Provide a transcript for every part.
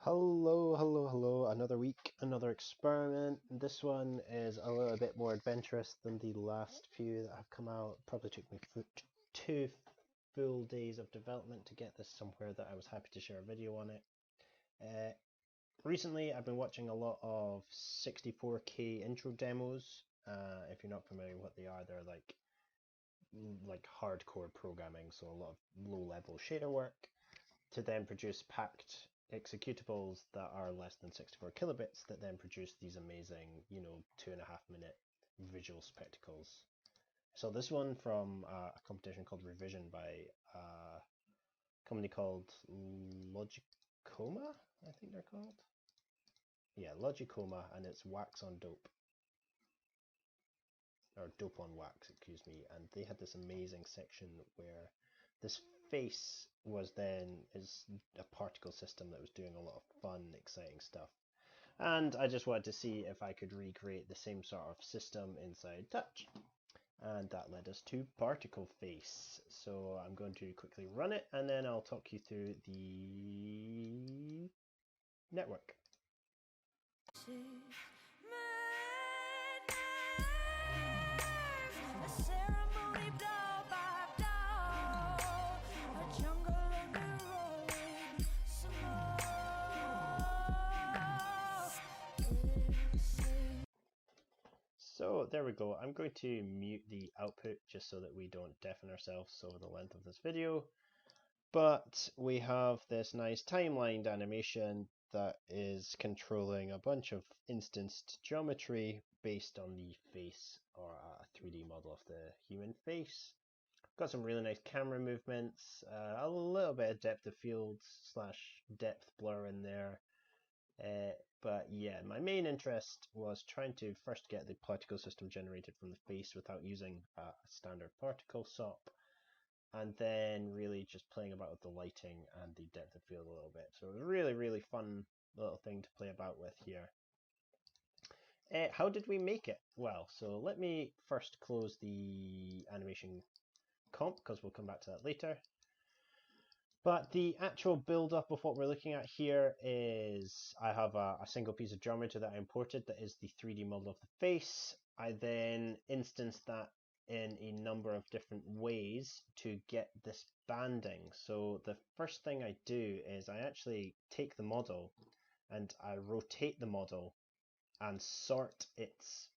Hello, another week, another experiment. This one is a little bit more adventurous than the last few that have come out. Probably took me 2 full days of development to get this somewhere that I was happy to share a video on it. Recently, I've been watching a lot of 64K intro demos. If you're not familiar with what they are, they're like hardcore programming, so a lot of low-level shader work to then produce packed executables that are less than 64 kilobits that then produce these amazing, 2.5 minute visual spectacles. So this one from a competition called Revision by a company called Logicoma, I think they're called. Yeah, Logicoma, and it's wax on dope. Or dope on wax, excuse me. And they had this amazing section where this face is a particle system that was doing a lot of fun, exciting stuff. And I just wanted to see if I could recreate the same sort of system inside Touch. And that led us to Particle Face. So I'm going to quickly run it and then I'll talk you through the network. So there we go. I'm going to mute the output just so that we don't deafen ourselves over the length of this video. But we have this nice timelined animation that is controlling a bunch of instanced geometry based on the face, or a 3D model of the human face. Got some really nice camera movements, a little bit of depth of field / depth blur in there. But yeah, my main interest was trying to first get the particle system generated from the face without using a standard particle SOP, and then really just playing about with the lighting and the depth of field a little bit. So it was a really fun little thing to play about with here. How did we make it? Well, so let me first close the animation comp because we'll come back to that later. But the actual build-up of what we're looking at here is I have a single piece of geometry that I imported that is the 3D model of the face. I then instanced that in a number of different ways to get this banding. So the first thing I do is I actually take the model and I rotate the model and sort its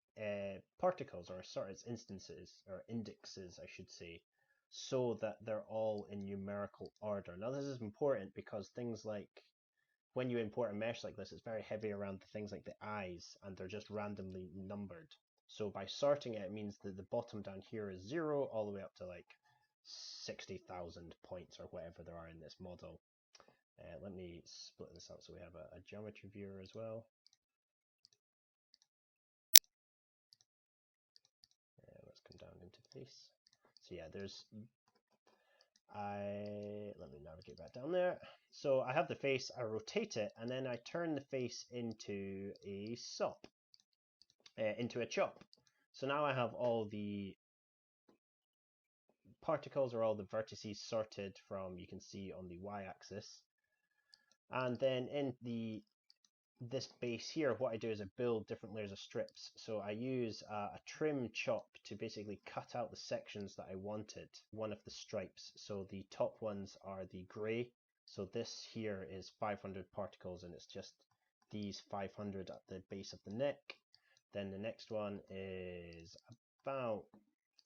particles, or sort its instances, or indexes I should say, so that they're all in numerical order. Now this is important because things like when you import a mesh like this, it's very heavy around the things like the eyes, and they're just randomly numbered. So by sorting it, it means that the bottom down here is 0 all the way up to like 60,000 points or whatever there are in this model. Let me split this up so we have a geometry viewer as well. Let's come down into face. So yeah, let me navigate back down there. So I have the face, I rotate it, and then I turn the face into a SOP, into a chop. So now I have all the particles, or all the vertices, sorted from, you can see on the y-axis. And then in this base here, what I do is I build different layers of strips. So I use a trim chop to basically cut out the sections that I wanted, one of the stripes. So the top ones are the gray. So this here is 500 particles, and it's just these 500 at the base of the neck. Then the next one is about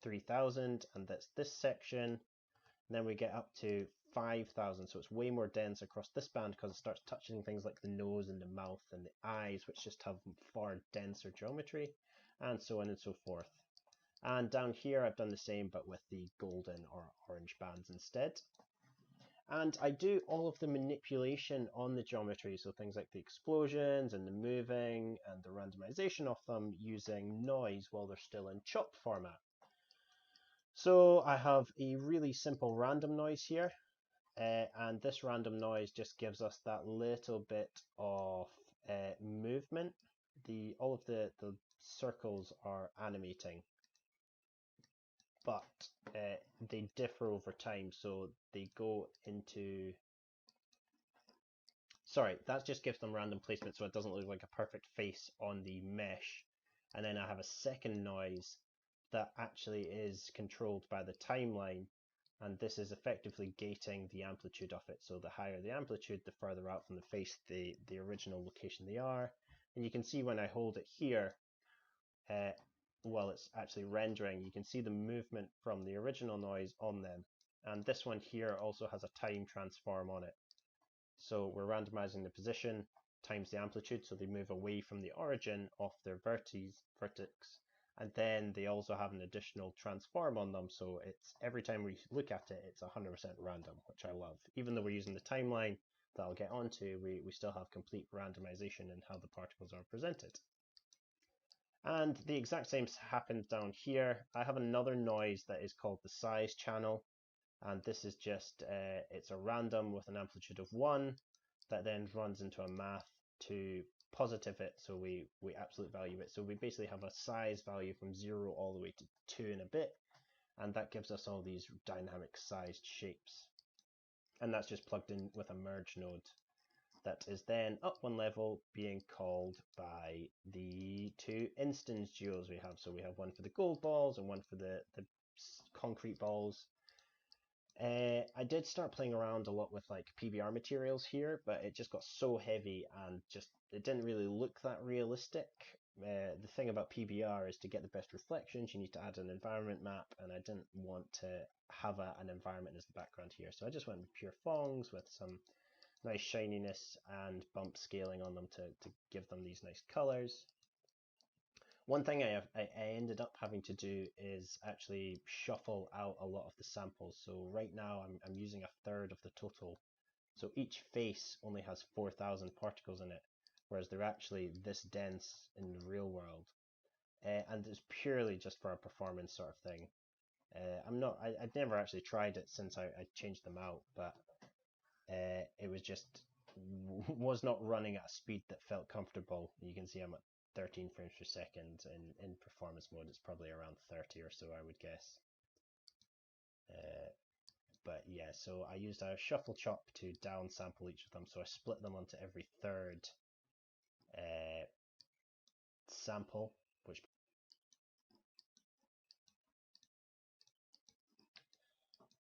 3000, and that's this section. And then we get up to 5,000, so it's way more dense across this band because it starts touching things like the nose and the mouth and the eyes, which just have far denser geometry, and so on and so forth. And down here I've done the same, but with the golden or orange bands instead. And I do all of the manipulation on the geometry, so things like the explosions and the moving and the randomization of them, using noise while they're still in chop format. So I have a really simple random noise here. And this random noise just gives us that little bit of movement. All of the circles are animating, but they differ over time. So they go into, sorry, that just gives them random placement so it doesn't look like a perfect face on the mesh. And then I have a second noise that actually is controlled by the timeline, and this is effectively gating the amplitude of it. So the higher the amplitude, the further out from the face the original location they are. And you can see when I hold it here, while it's actually rendering, you can see the movement from the original noise on them. And this one here also has a time transform on it. So we're randomizing the position times the amplitude, so they move away from the origin of their vertex, and then they also have an additional transform on them, so it's every time we look at it, it's 100% random, which I love. Even though we're using the timeline that I'll get onto, we still have complete randomization in how the particles are presented. And the exact same happens down here. I have another noise that is called the size channel, and this is just, it's a random with an amplitude of 1 that then runs into a math to positive it, so we absolute value it. So we basically have a size value from 0 all the way to 2 and a bit, and that gives us all these dynamic sized shapes. And that's just plugged in with a merge node that is then up one level being called by the two instance geos we have. So we have one for the gold balls and one for the concrete balls. I did start playing around a lot with like PBR materials here, but it just got so heavy and just it didn't really look that realistic. The thing about PBR is to get the best reflections, you need to add an environment map, and I didn't want to have an environment as the background here. So I just went with pure fongs with some nice shininess and bump scaling on them to give them these nice colors. One thing I ended up having to do is actually shuffle out a lot of the samples. So right now I'm using a third of the total. So each face only has 4,000 particles in it, whereas they're actually this dense in the real world. And it's purely just for a performance sort of thing. I'd never actually tried it since I changed them out, but it was just was not running at a speed that felt comfortable. You can see I'm at 13 frames per second. In performance mode, it's probably around 30 or so, I would guess. But yeah, so I used a shuffle chop to downsample each of them. So I split them onto every third sample, which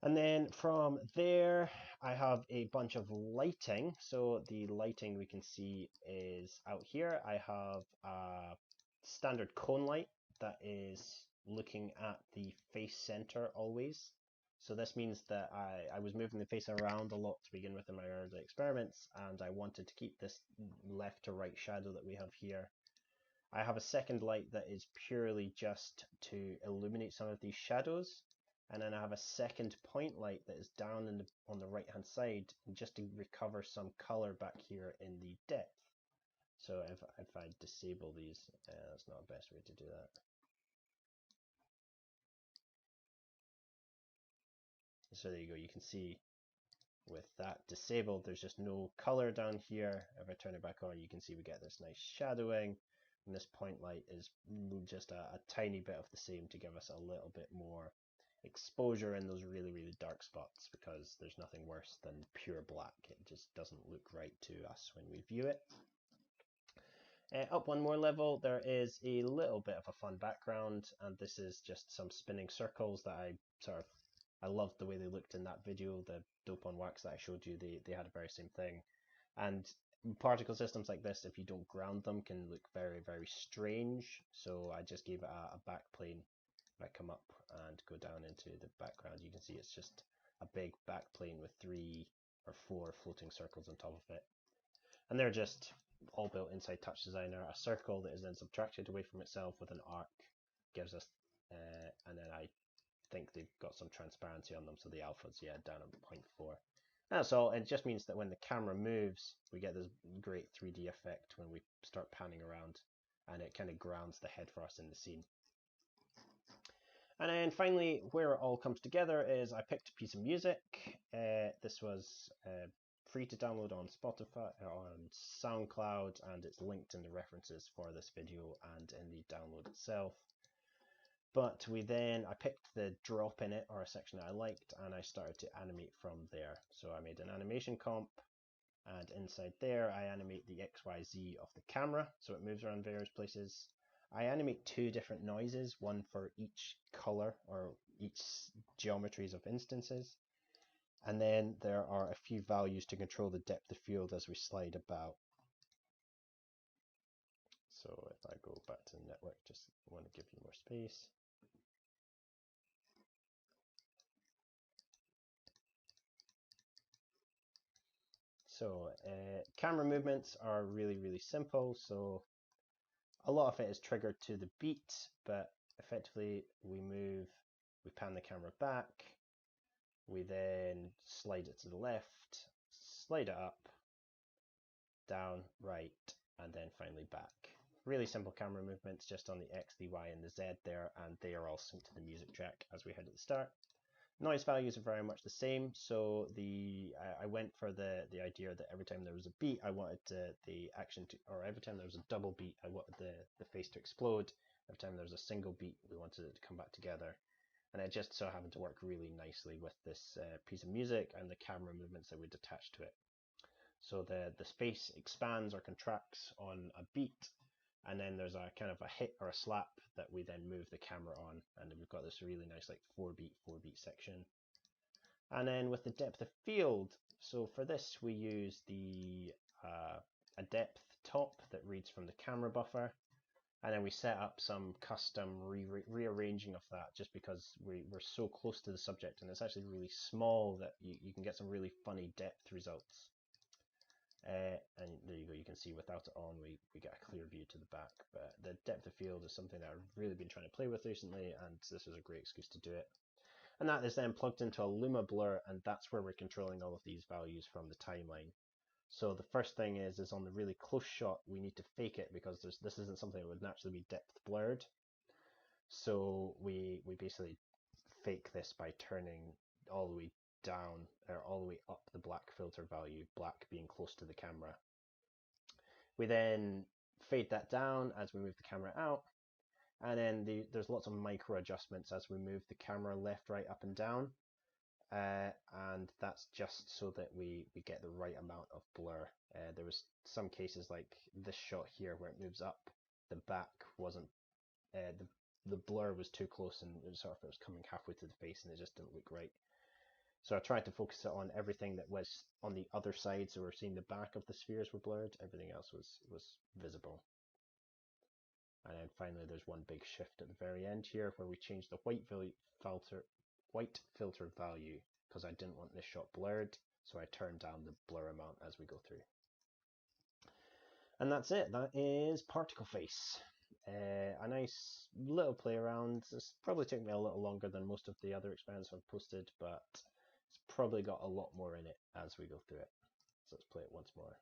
and then from there, I have a bunch of lighting. So the lighting we can see is out here. I have a standard cone light that is looking at the face center always. So this means that I was moving the face around a lot to begin with in my early experiments, and I wanted to keep this left to right shadow that we have here. I have a second light that is purely just to illuminate some of these shadows. And then I have a second point light that is down on the right hand side, just to recover some color back here in the depth. So if I disable these, that's not the best way to do that. So there you go, you can see with that disabled, there's just no color down here. If I turn it back on, you can see we get this nice shadowing, and this point light is just a tiny bit of the same to give us a little bit more exposure in those really, really dark spots, because there's nothing worse than pure black. It just doesn't look right to us when we view it. Up one more level, there is a little bit of a fun background, and this is just some spinning circles that I loved the way they looked in that video. The dope on wax that I showed you, they had a very same thing. And particle systems like this, if you don't ground them, can look very, very strange. So I just gave it a back plane. If I come up and go down into the background, you can see it's just a big back plane with 3 or 4 floating circles on top of it. And they're just all built inside Touchdesigner. A circle that is then subtracted away from itself with an arc gives us, and then I think they've got some transparency on them, so the alpha's down at 0.4. That's all. It just means that when the camera moves, we get this great 3D effect when we start panning around, and it kind of grounds the head for us in the scene. And then finally, where it all comes together is I picked a piece of music. This was free to download on Spotify, on SoundCloud, and it's linked in the references for this video and in the download itself. But I picked the drop in it, or a section that I liked, and I started to animate from there. So I made an animation comp, And inside there, I animate the XYZ of the camera, so it moves around various places. I animate 2 different noises, one for each color or each geometries of instances. And then there are a few values to control the depth of field as we slide about. So if I go back to the network, just want to give you more space. So camera movements are really simple. So a lot of it is triggered to the beat, but effectively we pan the camera back, we then slide it to the left, slide it up, down, right, and then finally back. Really simple camera movements just on the X, the Y, and the Z there, and they are all synced to the music track as we had at the start. Noise values are very much the same, so I went for the idea that every time there was a beat, I wanted the action to, or every time there was a double beat, I wanted the face to explode. Every time there was a single beat, we wanted it to come back together. And it just so happened to work really nicely with this piece of music and the camera movements that we'd attached to it. So the space expands or contracts on a beat, and then there's a kind of a hit or a slap that we then move the camera on, and we've got this really nice like 4 beat section. And then with the depth of field, so for this we use a depth top that reads from the camera buffer, and then we set up some custom rearranging of that just because we're so close to the subject, and it's actually really small that you can get some really funny depth results. And there you go, you can see without it on we get a clear view to the back, but the depth of field is something that I've really been trying to play with recently, and this is a great excuse to do it. And that is then plugged into a Luma blur, and that's where we're controlling all of these values from the timeline. So the first thing is on the really close shot, we need to fake it because this isn't something that would naturally be depth blurred. So we basically fake this by turning all the way down or all the way up the black filter value, black being close to the camera. We then fade that down as we move the camera out, and then there's lots of micro adjustments as we move the camera left, right, up and down, and that's just so that we get the right amount of blur. There was some cases like this shot here where it moves up, the back wasn't, the blur was too close, and it was coming halfway to the face and it just didn't look right. So I tried to focus it on everything that was on the other side, so we're seeing the back of the spheres were blurred, everything else was visible. And then finally there's one big shift at the very end here where we change the white filter value because I didn't want this shot blurred, so I turned down the blur amount as we go through. And that's it, that is Particle Face. A nice little play around. This probably took me a little longer than most of the other experiments I've posted, but it's probably got a lot more in it as we go through it. So let's play it once more.